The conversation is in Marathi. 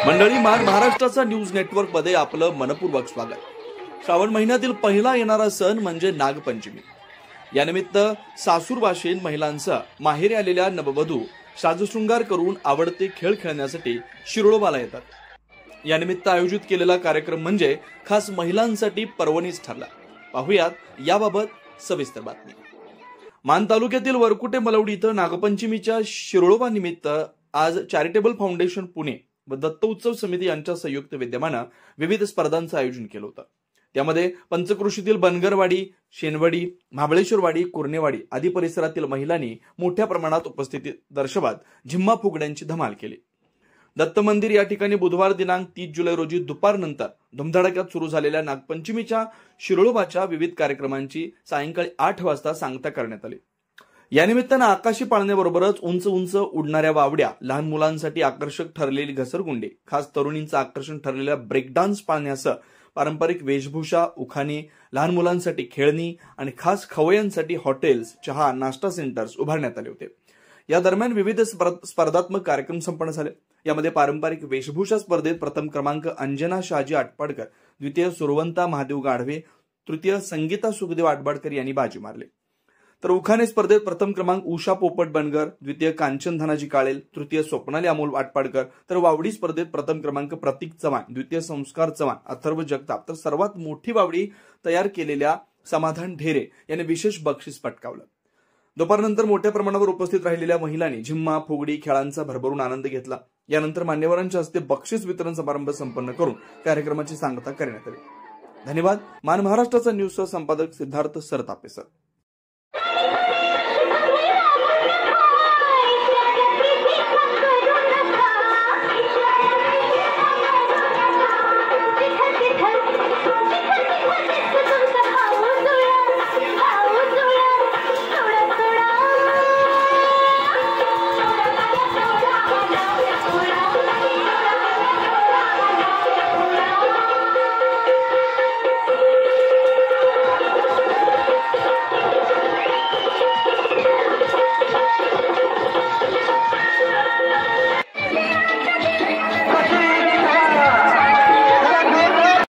मंडळी, महाराष्ट्राचा न्यूज नेटवर्क मध्ये आपलं मनपूर्वक स्वागत. श्रावण महिन्यातील पहिला येणारा सण म्हणजे नागपंचमी. यानिमित्त सासूरवाशीन महिलांसह माहेरी आलेल्या नववधू साजशृंगार करून आवडते खेळ खेळण्यासाठी शिरोळोबाला येतात. यानिमित्त आयोजित केलेला कार्यक्रम म्हणजे खास महिलांसाठी पर्वणीच ठरला. पाहुयात याबाबत सविस्तर बातमी. मान तालुक्यातील वरकुटे मलवडी इथं नागपंचमीच्या शिरोळोबा निमित्त आज चॅरिटेबल फाउंडेशन पुणे व दत्त उत्सव समिती यांच्या संयुक्त विद्यमानं विविध स्पर्धांचं आयोजन केलं होतं. त्यामध्ये पंचक्रोशीतील बनगरवाडी, शेनवडी, महाबळेश्वरवाडी, कुर्नेवाडी आदी परिसरातील महिलांनी मोठ्या प्रमाणात उपस्थिती दर्शवत झिम्मा फुगड्यांची धमाल केली. दत्त मंदिर या ठिकाणी बुधवार दिनांक 30 जुलै रोजी दुपारनंतर धुमधडाक्यात सुरू झालेल्या नागपंचमीच्या शिरोळोबाच्या विविध कार्यक्रमांची सायंकाळी 8 वाजता सांगता करण्यात आली. या निमित्तानं आकाशी पाळण्याबरोबरच उंच उंच उडणाऱ्या वावड्या, लहान मुलांसाठी आकर्षक ठरलेली घसरगुंडी, खास तरुणींचं आकर्षण ठरलेल्या ब्रेकडान्स पाळण्यासह पारंपरिक वेशभूषा, उखाणे, लहान मुलांसाठी खेळणी आणि खास खवय्यांसाठी हॉटेल्स, चहा, नाश्ता सेंटर्स उभारण्यात आले होते. या दरम्यान विविध स्पर्धात्मक कार्यक्रम संपन्न झाले. यामध्ये पारंपरिक वेशभूषा स्पर्धेत प्रथम क्रमांक अंजना शहाजी आटपाडकर, द्वितीय सुरवंता महादेव गाढवे, तृतीय संगीता सुखदेव आटपाडकर यांनी बाजी मारली. तर उखाणे स्पर्धेत प्रथम क्रमांक उषा पोपट बनगर, द्वितीय कांचन धनाजी काळेल, तृतीय स्वप्नाली अमोल आटपाडकर, तर वावडी स्पर्धेत प्रथम क्रमांक प्रतीक चव्हाण, द्वितीय संस्कार चव्हाण, अथर्व जगताप, तर सर्वात मोठी वावडी तयार केलेल्या समाधान ढेरे यांनी विशेष बक्षीस पटकावलं. दुपारनंतर मोठ्या प्रमाणावर उपस्थित राहिलेल्या महिलांनी झिम्मा फुगडी खेळांचा भरभरून आनंद घेतला. यानंतर मान्यवरांच्या हस्ते बक्षीस वितरण समारंभ संपन्न करून कार्यक्रमाची सांगता करण्यात आली. धन्यवाद. महाराष्ट्राचा न्यूजचा संपादक सिद्धार्थ सरतापे सर.